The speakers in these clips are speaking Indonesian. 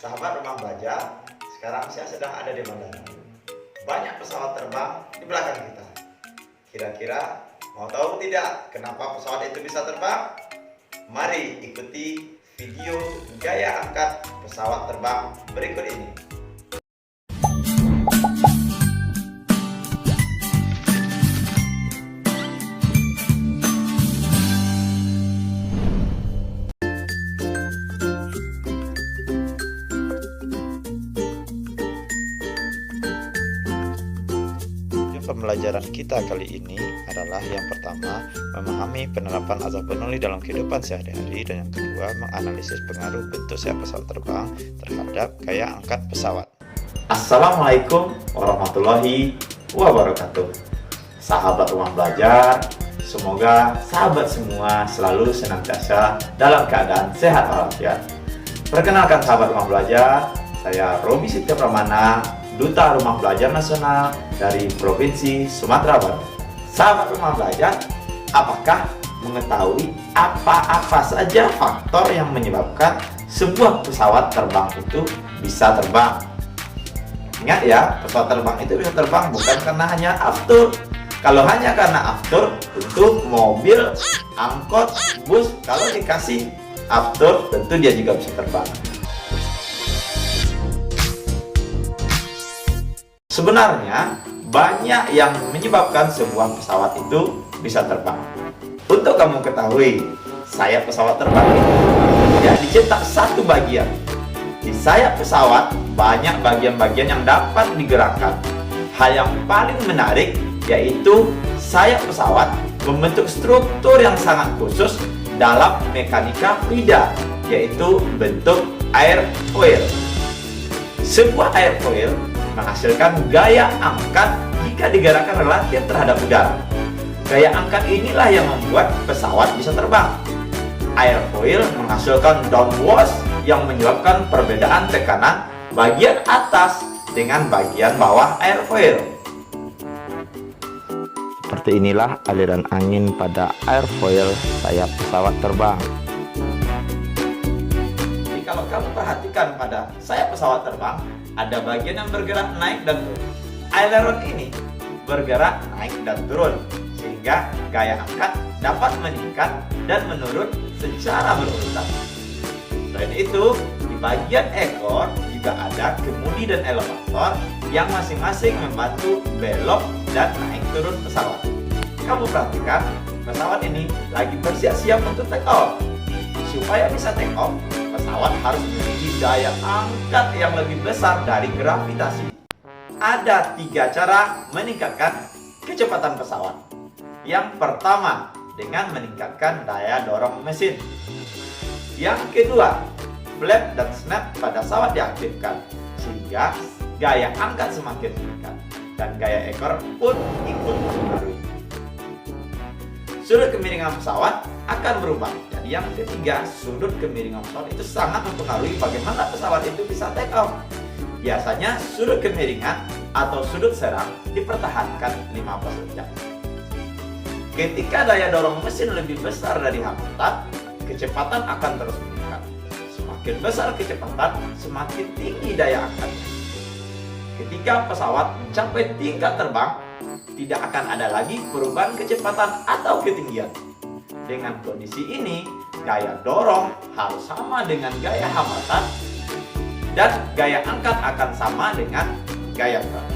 Sahabat rumah belajar, sekarang saya sedang ada di bandara. Banyak pesawat terbang di belakang kita. Kira-kira mau tahu tidak kenapa pesawat itu bisa terbang? Mari ikuti video gaya angkat pesawat terbang berikut ini. Pembelajaran kita kali ini adalah yang pertama, memahami penerapan azab penuli dalam kehidupan sehari-hari, dan yang kedua, menganalisis pengaruh bentuk sayap pesawat terbang terhadap gaya angkat pesawat. Assalamualaikum warahmatullahi wabarakatuh. Sahabat rumah belajar, semoga sahabat semua selalu senantiasa dalam keadaan sehat walafiat. Perkenalkan sahabat rumah belajar, saya Robi Sitya Pramana, Duta Rumah Belajar Nasional dari Provinsi Sumatera Barat. Sahabat rumah belajar, apakah mengetahui apa-apa saja faktor yang menyebabkan sebuah pesawat terbang itu bisa terbang? Ingat ya, pesawat terbang itu bisa terbang bukan karena hanya aftur. Kalau hanya karena aftur, tentu mobil, angkot, bus, kalau dikasih aftur, tentu dia juga bisa terbang. Sebenarnya banyak yang menyebabkan sebuah pesawat itu bisa terbang. Untuk kamu ketahui, sayap pesawat terbang itu tidak dicetak satu bagian. Di sayap pesawat banyak bagian-bagian yang dapat digerakkan. Hal yang paling menarik yaitu sayap pesawat membentuk struktur yang sangat khusus dalam mekanika fluida, yaitu bentuk airfoil. Sebuah airfoil menghasilkan gaya angkat jika digerakkan relatif terhadap udara. Gaya angkat inilah yang membuat pesawat bisa terbang. Airfoil menghasilkan downwash yang menyebabkan perbedaan tekanan bagian atas dengan bagian bawah airfoil. Seperti inilah aliran angin pada airfoil sayap pesawat terbang. Jadi kalau kamu perhatikan pada sayap pesawat terbang, ada bagian yang bergerak naik dan turun. Aileron ini bergerak naik dan turun, sehingga gaya angkat dapat meningkat dan menurun secara berurutan. Selain itu, di bagian ekor juga ada kemudi dan elevator yang masing-masing membantu belok dan naik turun pesawat. Kamu perhatikan, pesawat ini lagi bersiap-siap untuk take off. Supaya bisa take off, pesawat harus memiliki daya angkat yang lebih besar dari gravitasi. Ada 3 cara meningkatkan kecepatan pesawat. Yang pertama, dengan meningkatkan daya dorong mesin. Yang kedua, flap dan snap pada pesawat diaktifkan, sehingga gaya angkat semakin meningkat dan gaya ekor pun ikut mempengaruhi. Sudut kemiringan pesawat akan berubah. Jadi yang ketiga, sudut kemiringan pesawat itu sangat mempengaruhi bagaimana pesawat itu bisa take off. Biasanya sudut kemiringan atau sudut serang dipertahankan 15 jam. Ketika daya dorong mesin lebih besar dari hambatan, kecepatan akan terus meningkat. Semakin besar kecepatan, semakin tinggi daya angkatnya. Ketika pesawat mencapai tingkat terbang, tidak akan ada lagi perubahan kecepatan atau ketinggian. Dengan kondisi ini, gaya dorong harus sama dengan gaya hambatan dan gaya angkat akan sama dengan gaya berat.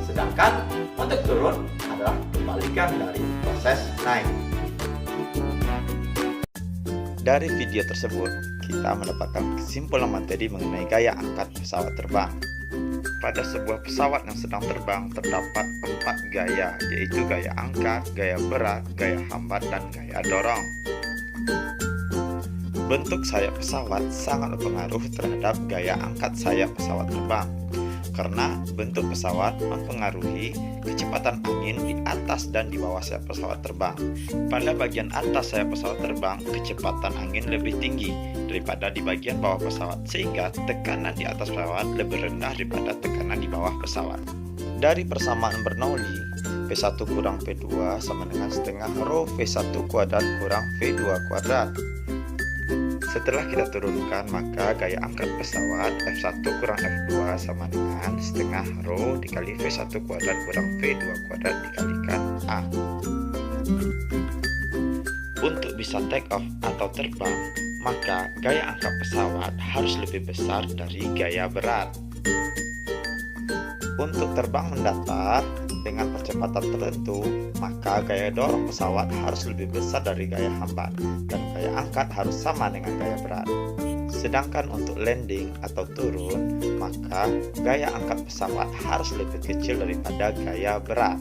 Sedangkan untuk turun adalah kebalikan dari proses naik. Dari video tersebut, kita mendapatkan kesimpulan materi mengenai gaya angkat pesawat terbang. Pada sebuah pesawat yang sedang terbang terdapat 4 gaya, yaitu gaya angkat, gaya berat, gaya hambat, dan gaya dorong. Bentuk sayap pesawat sangat berpengaruh terhadap gaya angkat sayap pesawat terbang, karena bentuk pesawat mempengaruhi kecepatan angin di atas dan di bawah sayap pesawat terbang. Pada bagian atas sayap pesawat terbang, kecepatan angin lebih tinggi daripada di bagian bawah pesawat, sehingga tekanan di atas pesawat lebih rendah daripada tekanan di bawah pesawat. Dari persamaan Bernoulli, V1 kurang V2 sama dengan setengah rho V1 kuadrat kurang V2 kuadrat. Setelah kita turunkan, maka gaya angkat pesawat F1 kurang F2 sama dengan setengah rho dikali V1 kuadrat kurang V2 kuadrat dikalikan A. Untuk bisa take off atau terbang, maka gaya angkat pesawat harus lebih besar dari gaya berat. Untuk terbang mendatar dengan percepatan tertentu, maka gaya dorong pesawat harus lebih besar dari gaya hambat, dan gaya angkat harus sama dengan gaya berat. Sedangkan untuk landing atau turun, maka gaya angkat pesawat harus lebih kecil daripada gaya berat.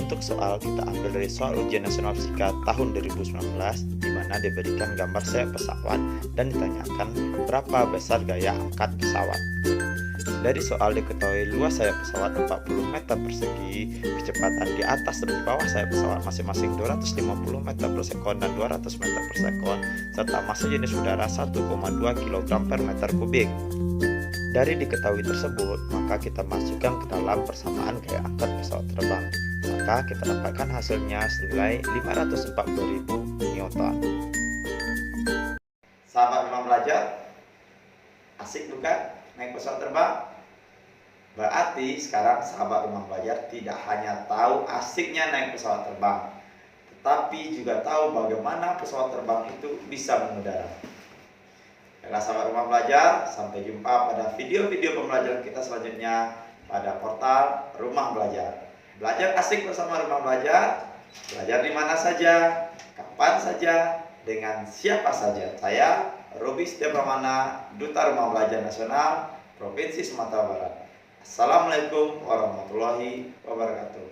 Untuk soal, kita ambil dari soal ujian nasional fisika tahun 2019, di mana diberikan gambar sayap pesawat dan ditanyakan berapa besar gaya angkat pesawat. Dari soal diketahui luas sayap pesawat 40 meter persegi, kecepatan di atas dan di bawah sayap pesawat masing-masing 250 meter per sekon dan 200 meter per sekon, serta massa jenis udara 1,2 kg per meter kubik. Dari diketahui tersebut, maka kita masukkan ke dalam persamaan gaya angkat pesawat terbang. Maka kita dapatkan hasilnya senilai 540.000 Newton. Sahabat rumah belajar, asik bukan naik pesawat terbang? Berarti sekarang sahabat rumah belajar tidak hanya tahu asiknya naik pesawat terbang, tetapi juga tahu bagaimana pesawat terbang itu bisa mengudara. Baiklah sahabat rumah belajar, sampai jumpa pada video-video pembelajaran kita selanjutnya pada portal Rumah Belajar. Belajar asik bersama Rumah Belajar, belajar di mana saja, kapan saja, dengan siapa saja. Saya Robi Setiapramana, Duta Rumah Belajar Nasional Provinsi Sumatera Barat. Assalamualaikum warahmatullahi wabarakatuh.